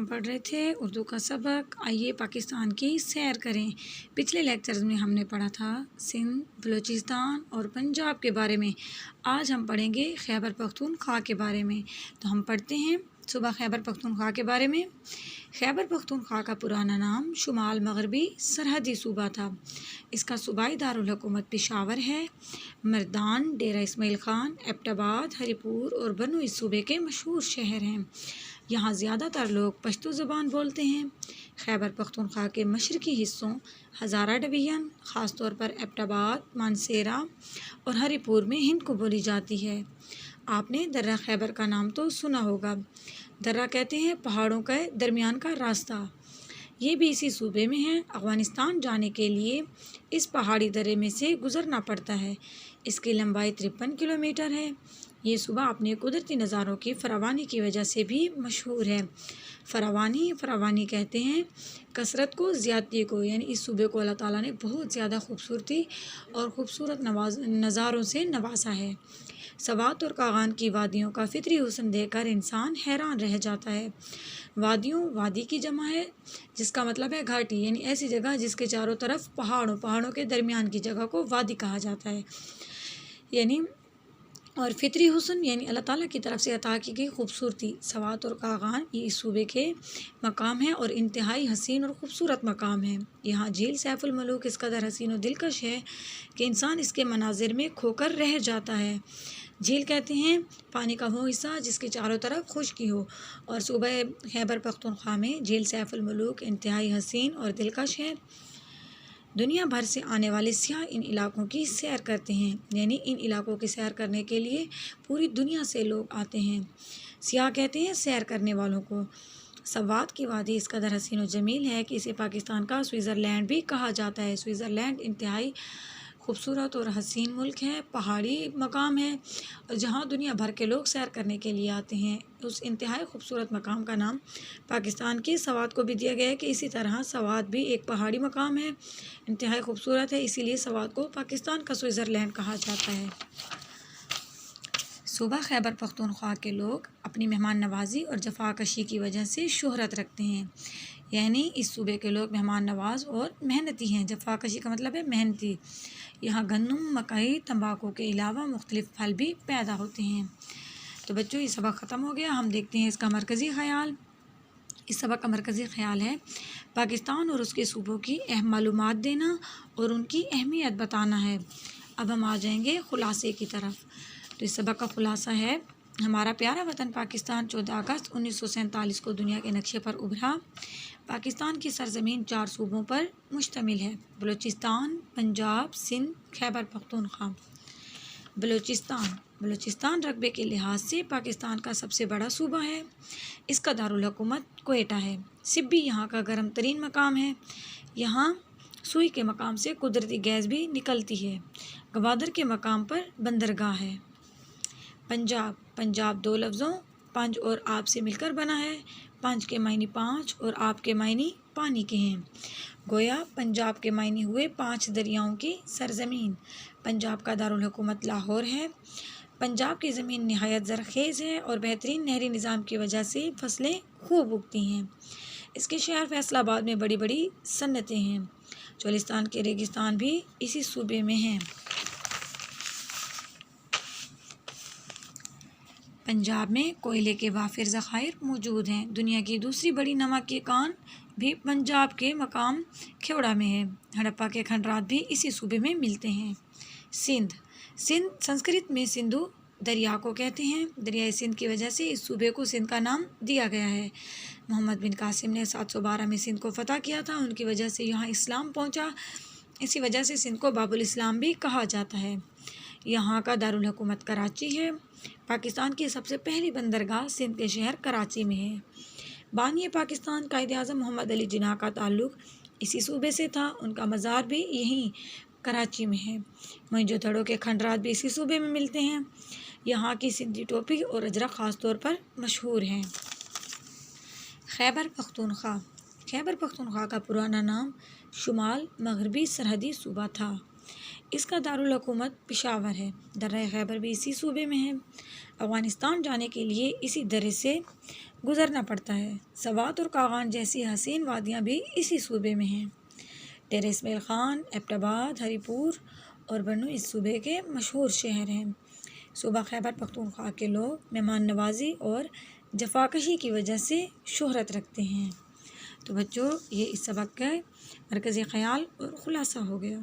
پڑھ رہے تھے اردو کا سبق. آئیے پاکستان کی سیر کریں. پچھلے لیکچرز میں ہم نے پڑھا تھا سندھ، بلوچستان اور پنجاب کے بارے میں. آج ہم پڑھیں گے خیبر پختونخوا کے بارے میں. تو ہم پڑھتے ہیں صبح خیبر پختونخوا کے بارے میں. خیبر پختونخوا کا پرانا نام شمال مغربی سرحدی صوبہ تھا. اس کا صوبائی دارالحکومت پشاور ہے. مردان، ڈیرہ اسماعیل خان، ایبٹ آباد، ہری پور اور بنو اس صوبے کے مشہور شہر ہیں. یہاں زیادہ تر لوگ پشتو زبان بولتے ہیں. خیبر پختونخوا کے مشرقی حصوں ہزارہ ڈویژن، خاص طور پر ایبٹ آباد، مانسیرہ اور ہری پور میں ہند کو بولی جاتی ہے. آپ نے درہ خیبر کا نام تو سنا ہوگا. درہ کہتے ہیں پہاڑوں کے درمیان کا راستہ. یہ بھی اسی صوبے میں ہے. افغانستان جانے کے لیے اس پہاڑی درے میں سے گزرنا پڑتا ہے. اس کی لمبائی 53 کلومیٹر ہے. یہ صوبہ اپنے قدرتی نظاروں کی فراوانی کی وجہ سے بھی مشہور ہے. فراوانی کہتے ہیں کثرت کو، زیادتی کو، یعنی اس صوبے کو اللہ تعالیٰ نے بہت زیادہ خوبصورتی اور خوبصورت نظاروں سے نوازا ہے. سوات اور کاغان کی وادیوں کا فطری حسن دیکھ کر انسان حیران رہ جاتا ہے. وادی کی جمع ہے جس کا مطلب ہے گھاٹی، یعنی ایسی جگہ جس کے چاروں طرف پہاڑوں کے درمیان کی جگہ کو وادی کہا جاتا ہے. اور فطری حسن یعنی اللہ تعالیٰ کی طرف سے عطا کی گئی خوبصورتی. سوات اور کاغان یہ اس صوبے کے مقام ہیں اور انتہائی حسین اور خوبصورت مقام ہیں. یہاں جھیل سیف الملوک اس قدر حسین و دلکش ہے کہ انسان اس کے مناظر میں کھو کر رہ جاتا ہے. جھیل کہتے ہیں پانی کا وہ حصہ جس کے چاروں طرف خشکی ہو، اور صوبہ خیبر پختونخوا میں جھیل سیف الملوک انتہائی حسین اور دلکش ہے. دنیا بھر سے آنے والے سیاح ان علاقوں کی سیر کرتے ہیں، یعنی ان علاقوں کی سیر کرنے کے لیے پوری دنیا سے لوگ آتے ہیں. سیاح کہتے ہیں سیر کرنے والوں کو. سوات کی وادی اس قدر حسین و جمیل ہے کہ اسے پاکستان کا سوئٹزرلینڈ بھی کہا جاتا ہے. سوئٹزرلینڈ انتہائی خوبصورت اور حسین ملک ہے، پہاڑی مقام ہے، اور جہاں دنیا بھر کے لوگ سیر کرنے کے لیے آتے ہیں. اس انتہائی خوبصورت مقام کا نام پاکستان کی سوات کو بھی دیا گیا ہے کہ اسی طرح سوات بھی ایک پہاڑی مقام ہے، انتہائی خوبصورت ہے، اسی لیے سوات کو پاکستان کا سوئٹزرلینڈ کہا جاتا ہے. صوبہ خیبر پختونخوا کے لوگ اپنی مہمان نوازی اور جفاکشی کی وجہ سے شہرت رکھتے ہیں. یعنی اس صوبے کے لوگ مہمان نواز اور محنتی ہیں. جفاکشی کا مطلب ہے محنتی. یہاں گندم، مکئی، تمباکو کے علاوہ مختلف پھل بھی پیدا ہوتے ہیں. تو بچوں یہ سبق ختم ہو گیا. ہم دیکھتے ہیں اس کا مرکزی خیال. اس سبق کا مرکزی خیال ہے پاکستان اور اس کے صوبوں کی اہم معلومات دینا اور ان کی اہمیت بتانا ہے. اب ہم آ جائیں گے خلاصے کی طرف. تو اس سبق کا خلاصہ ہے ہمارا پیارا وطن پاکستان 14 اگست 1947 کو دنیا کے نقشے پر ابھرا. پاکستان کی سرزمین 4 صوبوں پر مشتمل ہے: بلوچستان، پنجاب، سندھ، خیبر پختونخوا. بلوچستان رقبے کے لحاظ سے پاکستان کا سب سے بڑا صوبہ ہے. اس کا دارالحکومت کوئٹہ ہے. سبی یہاں کا گرم ترین مقام ہے. یہاں سوئی کے مقام سے قدرتی گیس بھی نکلتی ہے. گوادر کے مقام پر بندرگاہ ہے. پنجاب 2 لفظوں پنج اور آب سے مل کر بنا ہے. پنج کے معنی 5 اور آب کے معنی پانی کے ہیں. گویا پنجاب کے معنی ہوئے 5 دریاؤں کی سرزمین. پنجاب کا دارالحکومت لاہور ہے. پنجاب کی زمین نہایت زرخیز ہے اور بہترین نہری نظام کی وجہ سے فصلیں خوب اگتی ہیں. اس کے شہر فیصل آباد میں بڑی بڑی صنعتیں ہیں. چولستان کے ریگستان بھی اسی صوبے میں ہیں. پنجاب میں کوئلے کے وافر ذخائر موجود ہیں. دنیا کی دوسری بڑی نمک کی کان بھی پنجاب کے مقام کھیوڑا میں ہے. ہڑپا کے کھنڈرات بھی اسی صوبے میں ملتے ہیں. سندھ سنسکرت میں سندھو دریا کو کہتے ہیں. دریائے سندھ کی وجہ سے اس صوبے کو سندھ کا نام دیا گیا ہے. محمد بن قاسم نے 712 میں سندھ کو فتح کیا تھا. ان کی وجہ سے یہاں اسلام پہنچا. اسی وجہ سے سندھ کو باب الاسلام بھی کہا جاتا ہے. یہاں کا دارالحکومت کراچی ہے. پاکستان کی سب سے پہلی بندرگاہ سندھ کے شہر کراچی میں ہے. بانی پاکستان قائد اعظم محمد علی جناح کا تعلق اسی صوبے سے تھا. ان کا مزار بھی یہیں کراچی میں ہے. موئنجو دڑو کے کھنڈرات بھی اسی صوبے میں ملتے ہیں. یہاں کی سندھی ٹوپی اور اجرک خاص طور پر مشہور ہیں. خیبر پختونخوا کا پرانا نام شمال مغربی سرحدی صوبہ تھا. اس کا دارالحکومت پشاور ہے۔ درہ خیبر بھی اسی صوبے میں ہے۔ افغانستان جانے کے لیے اسی درے سے گزرنا پڑتا ہے۔ سوات اور کاغان جیسی حسین وادیاں بھی اسی صوبے میں ہیں۔ ڈیرہ اسماعیل خان، ایبٹ آباد، ہری پور اور بنو اس صوبے کے مشہور شہر ہیں۔ صوبہ خیبر پختونخوا کے لوگ مہمان نوازی اور جفاکشی کی وجہ سے شہرت رکھتے ہیں۔ تو بچوں، یہ اس سبق کا مرکزی خیال اور خلاصہ ہو گیا۔